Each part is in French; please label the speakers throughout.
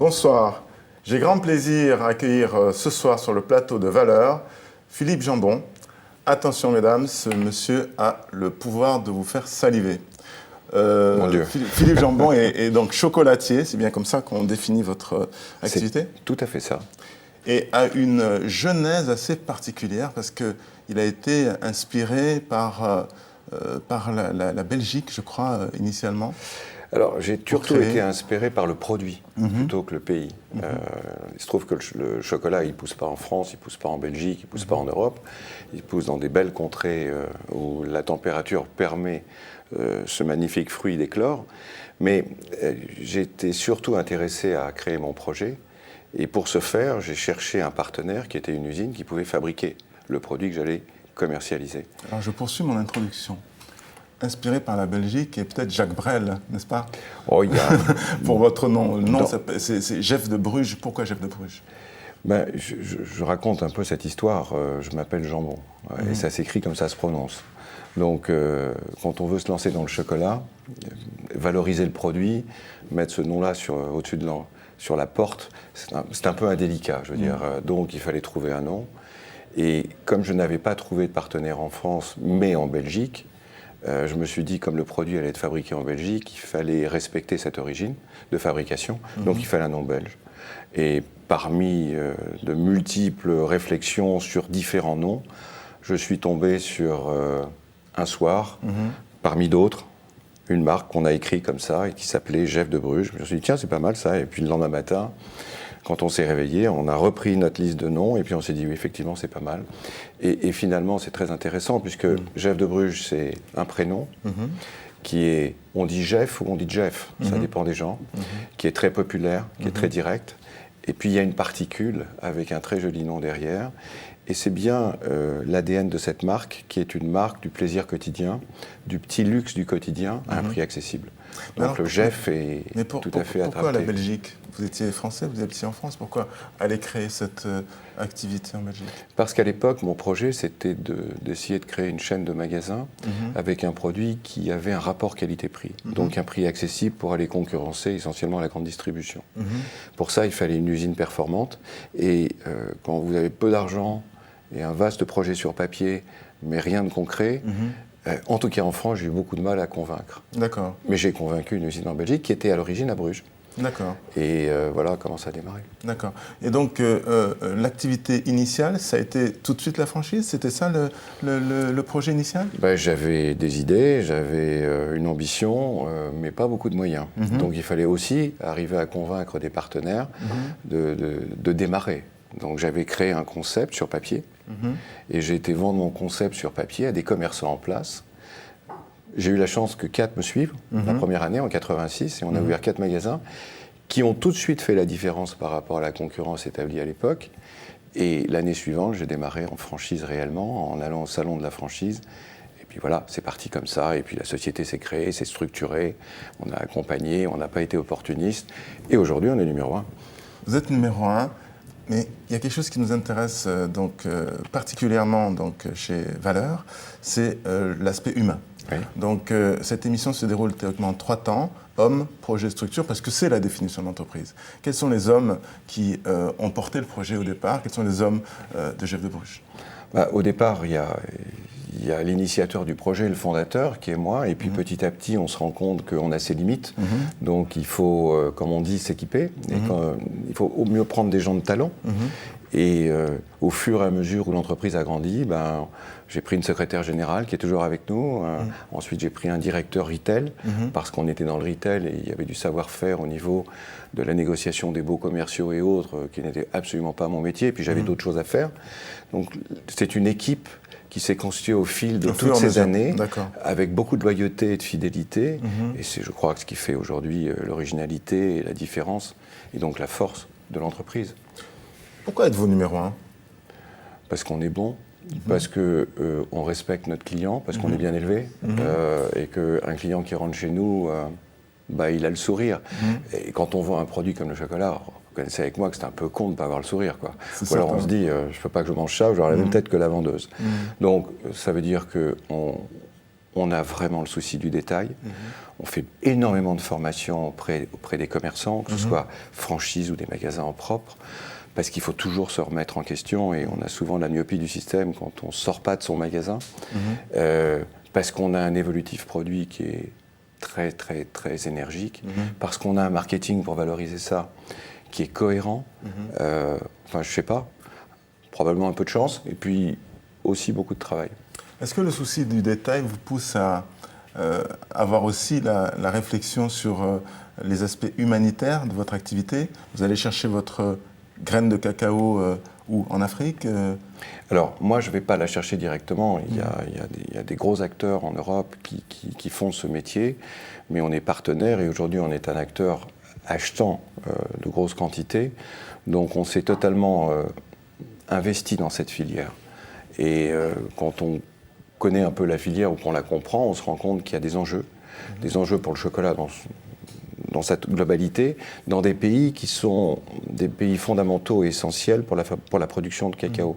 Speaker 1: Bonsoir. J'ai grand plaisir à accueillir ce soir sur le plateau de Valeurs Philippe Jambon. Attention mesdames, ce monsieur a le pouvoir de vous faire saliver.
Speaker 2: Mon Dieu.
Speaker 1: Philippe Jambon est donc chocolatier, c'est bien comme ça qu'on définit votre activité?
Speaker 2: C'est tout à fait ça.
Speaker 1: Et a une genèse assez particulière parce qu'il a été inspiré par la Belgique, je crois, initialement.
Speaker 2: Alors, j'ai surtout été inspiré par le produit plutôt que le pays. Il se trouve que le chocolat, il ne pousse pas en France, il ne pousse pas en Belgique, il ne pousse pas en Europe. Il pousse dans des belles contrées où la température permet ce magnifique fruit d'éclore. Mais j'étais surtout intéressé à créer mon projet. Et pour ce faire, j'ai cherché un partenaire qui était une usine qui pouvait fabriquer le produit que j'allais commercialiser.
Speaker 1: Alors, je poursuis mon introduction. Inspiré par la Belgique et peut-être Jacques Brel, n'est-ce pas?
Speaker 2: Oh, il y a...
Speaker 1: Pour votre nom. Le nom, c'est Jeff de Bruges. Pourquoi Jeff de Bruges?
Speaker 2: Ben, je raconte un peu cette histoire. Je m'appelle Jambon. Et ça s'écrit comme ça se prononce. Donc, quand on veut se lancer dans le chocolat, valoriser le produit, mettre ce nom-là au-dessus sur la porte, c'est un peu indélicat, je veux dire. Donc, il fallait trouver un nom. Et comme je n'avais pas trouvé de partenaire en France, mais en Belgique, je me suis dit, comme le produit allait être fabriqué en Belgique, il fallait respecter cette origine de fabrication, donc il fallait un nom belge. Et parmi de multiples réflexions sur différents noms, je suis tombé sur un soir, parmi d'autres, une marque qu'on a écrite comme ça et qui s'appelait Jeff de Bruges. Je me suis dit, tiens, c'est pas mal ça. Et puis le lendemain matin, quand on s'est réveillé, on a repris notre liste de noms et puis on s'est dit, oui, effectivement, c'est pas mal. Et finalement, c'est très intéressant puisque Jeff de Bruges, c'est un prénom qui est, on dit Jeff ou on dit Jeff, ça dépend des gens, qui est très populaire, qui est très direct. Et puis, il y a une particule avec un très joli nom derrière. Et c'est bien l'ADN de cette marque qui est une marque du plaisir quotidien, du petit luxe du quotidien à un prix accessible. Donc alors, le Jeff est tout à fait attrapté.
Speaker 1: Pourquoi la Belgique? Vous étiez français, vous habitiez en France. Pourquoi aller créer cette activité en Belgique?
Speaker 2: Parce qu'à l'époque, mon projet, c'était d'essayer de créer une chaîne de magasins avec un produit qui avait un rapport qualité-prix. Donc un prix accessible pour aller concurrencer essentiellement la grande distribution. Pour ça, il fallait une usine performante. Et quand vous avez peu d'argent et un vaste projet sur papier, mais rien de concret, en tout cas en France, j'ai eu beaucoup de mal à convaincre.
Speaker 1: D'accord.
Speaker 2: Mais j'ai convaincu une usine en Belgique qui était à l'origine à Bruges. D'accord. Et voilà comment ça a démarré.
Speaker 1: D'accord. Et donc, l'activité initiale, ça a été tout de suite la franchise? C'était ça le projet initial?
Speaker 2: Ben, j'avais des idées, j'avais une ambition, mais pas beaucoup de moyens. Donc il fallait aussi arriver à convaincre des partenaires de démarrer. Donc j'avais créé un concept sur papier et j'ai été vendre mon concept sur papier à des commerçants en place. J'ai eu la chance que 4 me suivent la première année, en 86, et on a ouvert 4 magasins qui ont tout de suite fait la différence par rapport à la concurrence établie à l'époque. Et l'année suivante, j'ai démarré en franchise réellement, en allant au salon de la franchise. Et puis voilà, c'est parti comme ça. Et puis la société s'est créée, s'est structurée, on a accompagné, on n'a pas été opportuniste. Et aujourd'hui, on est numéro 1.
Speaker 1: Vous êtes numéro 1. Mais il y a quelque chose qui nous intéresse particulièrement chez Valeurs, c'est l'aspect humain. Oui. Donc cette émission se déroule théoriquement en 3 temps, hommes, projet, structure, parce que c'est la définition de l'entreprise. Quels sont les hommes qui ont porté le projet au départ? Quels sont les hommes de Jeff de Bruges?
Speaker 2: Au départ, il y a l'initiateur du projet, le fondateur, qui est moi, et puis petit à petit, on se rend compte qu'on a ses limites. Donc il faut, comme on dit, s'équiper. Il faut au mieux prendre des gens de talent. Et au fur et à mesure où l'entreprise a grandi, j'ai pris une secrétaire générale qui est toujours avec nous. Ensuite, j'ai pris un directeur retail, parce qu'on était dans le retail et il y avait du savoir-faire au niveau de la négociation des baux commerciaux et autres, qui n'était absolument pas mon métier. Et puis j'avais d'autres choses à faire. Donc c'est une équipe qui s'est constituée au fil de toutes ces années, avec beaucoup de loyauté et de fidélité. Et c'est, je crois, ce qui fait aujourd'hui l'originalité et la différence, et donc la force de l'entreprise.
Speaker 1: Pourquoi êtes-vous numéro 1?
Speaker 2: Parce qu'on est bon, parce qu'on respecte notre client, parce qu'on est bien élevé, et qu'un client qui rentre chez nous, il a le sourire. Et quand on vend un produit comme le chocolat, vous connaissez avec moi que c'est un peu con de ne pas avoir le sourire, quoi. Ou alors on se dit, je ne peux pas que je mange ça, j'aurai la même tête que la vendeuse. Donc ça veut dire qu'on on a vraiment le souci du détail. On fait énormément de formations auprès des commerçants, que ce soit franchise ou des magasins en propre, parce qu'il faut toujours se remettre en question et on a souvent la myopie du système quand on ne sort pas de son magasin, parce qu'on a un évolutif produit qui est très, très, très énergique, parce qu'on a un marketing pour valoriser ça qui est cohérent. Enfin, je ne sais pas, probablement un peu de chance et puis aussi beaucoup de travail.
Speaker 1: Est-ce que le souci du détail vous pousse à avoir aussi la réflexion sur les aspects humanitaires de votre activité? Vous allez chercher votre graine de cacao où? En Afrique
Speaker 2: Alors, moi, je ne vais pas la chercher directement. Il y a des gros acteurs en Europe qui font ce métier, mais on est partenaire et aujourd'hui, on est un acteur achetant de grosses quantités. Donc, on s'est totalement investi dans cette filière. Et quand on connaît un peu la filière ou qu'on la comprend, on se rend compte qu'il y a des enjeux pour le chocolat dans sa globalité, dans des pays qui sont des pays fondamentaux et essentiels pour la production de cacao.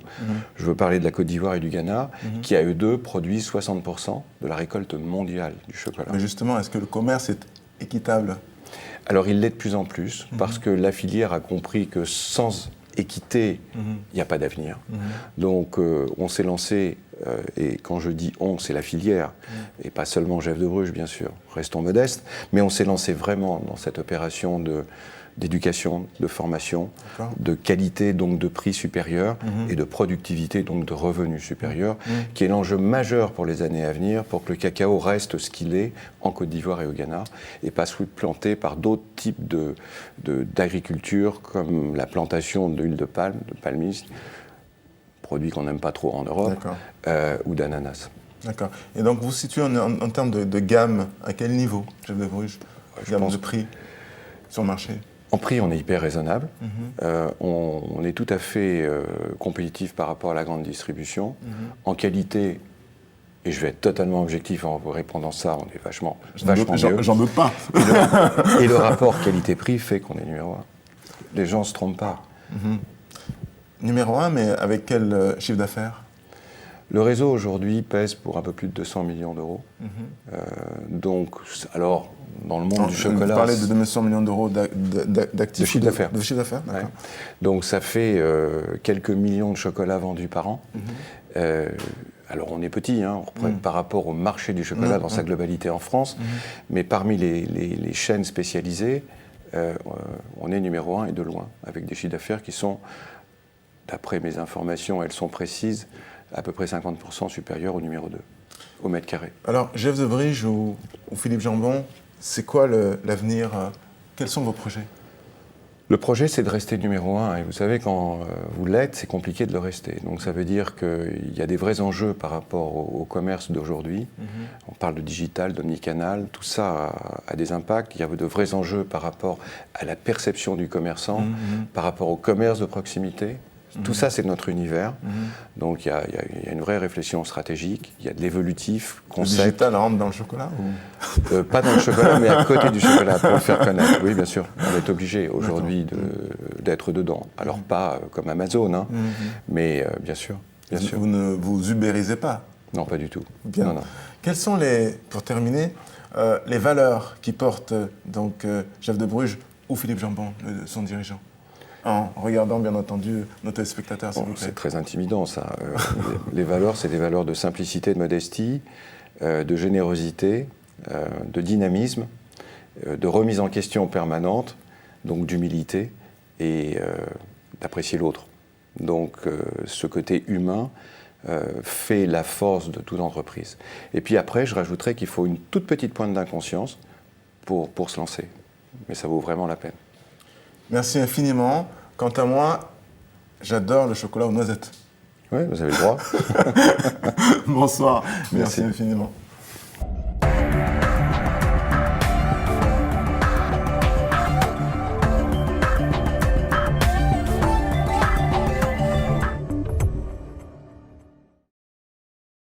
Speaker 2: Je veux parler de la Côte d'Ivoire et du Ghana, qui à eux deux produisent 60% de la récolte mondiale du chocolat.
Speaker 1: Mais justement, est-ce que le commerce est équitable?
Speaker 2: Alors il l'est de plus en plus, parce que la filière a compris que sans équité, il n'y a pas d'avenir. Donc on s'est lancé, et quand je dis on, c'est la filière, et pas seulement Jeff de Bruges, bien sûr, restons modestes, mais on s'est lancé vraiment dans cette opération d'éducation, de formation, de qualité, donc de prix supérieur, et de productivité, donc de revenus supérieurs, qui est l'enjeu majeur pour les années à venir, pour que le cacao reste ce qu'il est en Côte d'Ivoire et au Ghana, et pas supplanté par d'autres types d'agriculture, comme la plantation d'huile de palme, de palmiste, produit qu'on n'aime pas trop en Europe, ou d'ananas.
Speaker 1: D'accord. Et donc vous situez en termes de gamme, à quel niveau, Jeff de Bruges, gamme de prix sur le marché?
Speaker 2: En prix, on est hyper raisonnable. On est tout à fait compétitif par rapport à la grande distribution. En qualité, et je vais être totalement objectif en vous répondant ça, on est vachement mieux.
Speaker 1: J'en doute pas.
Speaker 2: Et le rapport qualité-prix fait qu'on est numéro 1. Les gens ne se trompent pas.
Speaker 1: Numéro 1, mais avec quel chiffre d'affaires?
Speaker 2: Le réseau aujourd'hui pèse pour un peu plus de 200 millions d'euros. Donc, alors, dans le monde du chocolat...
Speaker 1: Vous parlez de 200 millions d'euros d'actifs?
Speaker 2: De chiffre d'affaires.
Speaker 1: De chiffre d'affaires, d'accord.
Speaker 2: Ouais. Donc ça fait quelques millions de chocolats vendus par an. Alors on est petit, par rapport au marché du chocolat dans sa globalité en France, mais parmi les chaînes spécialisées, on est numéro 1 et de loin, avec des chiffres d'affaires qui sont, d'après mes informations, elles sont précises, à peu près 50% supérieurs au numéro 2, au mètre carré.
Speaker 1: Alors, Jeff de Bruges ou Philippe Jambon, c'est quoi l'avenir? Quels sont vos projets?
Speaker 2: Le projet, c'est de rester numéro 1. Et vous savez, quand vous l'êtes, c'est compliqué de le rester. Donc ça veut dire qu'il y a des vrais enjeux par rapport au commerce d'aujourd'hui. On parle de digital, d'omnicanal, tout ça a des impacts. Il y a de vrais enjeux par rapport à la perception du commerçant, par rapport au commerce de proximité. Tout ça, c'est notre univers. Donc il y a une vraie réflexion stratégique, il y a de l'évolutif, concept.
Speaker 1: Le digital rentre dans le chocolat
Speaker 2: Pas dans le chocolat, mais à côté du chocolat, pour le faire connaître. Oui, bien sûr, on est obligé aujourd'hui d'être dedans. Alors pas comme Amazon, mais bien sûr.
Speaker 1: Vous ne vous ubérisez pas?
Speaker 2: Non, pas du tout.
Speaker 1: Bien.
Speaker 2: Non.
Speaker 1: Quelles sont, pour terminer, les valeurs qui portent donc Jeff de Bruges ou Philippe Jambon, son dirigeant? En regardant, bien entendu, nos téléspectateurs, s'il vous plaît.
Speaker 2: C'est très intimidant, ça. Les valeurs, c'est des valeurs de simplicité, de modestie, de générosité, de dynamisme, de remise en question permanente, donc d'humilité et d'apprécier l'autre. Donc, ce côté humain fait la force de toute entreprise. Et puis après, je rajouterais qu'il faut une toute petite pointe d'inconscience pour se lancer. Mais ça vaut vraiment la peine.
Speaker 1: Merci infiniment. Quant à moi, j'adore le chocolat aux noisettes.
Speaker 2: Oui, vous avez le droit.
Speaker 1: Bonsoir.
Speaker 2: Merci
Speaker 1: infiniment.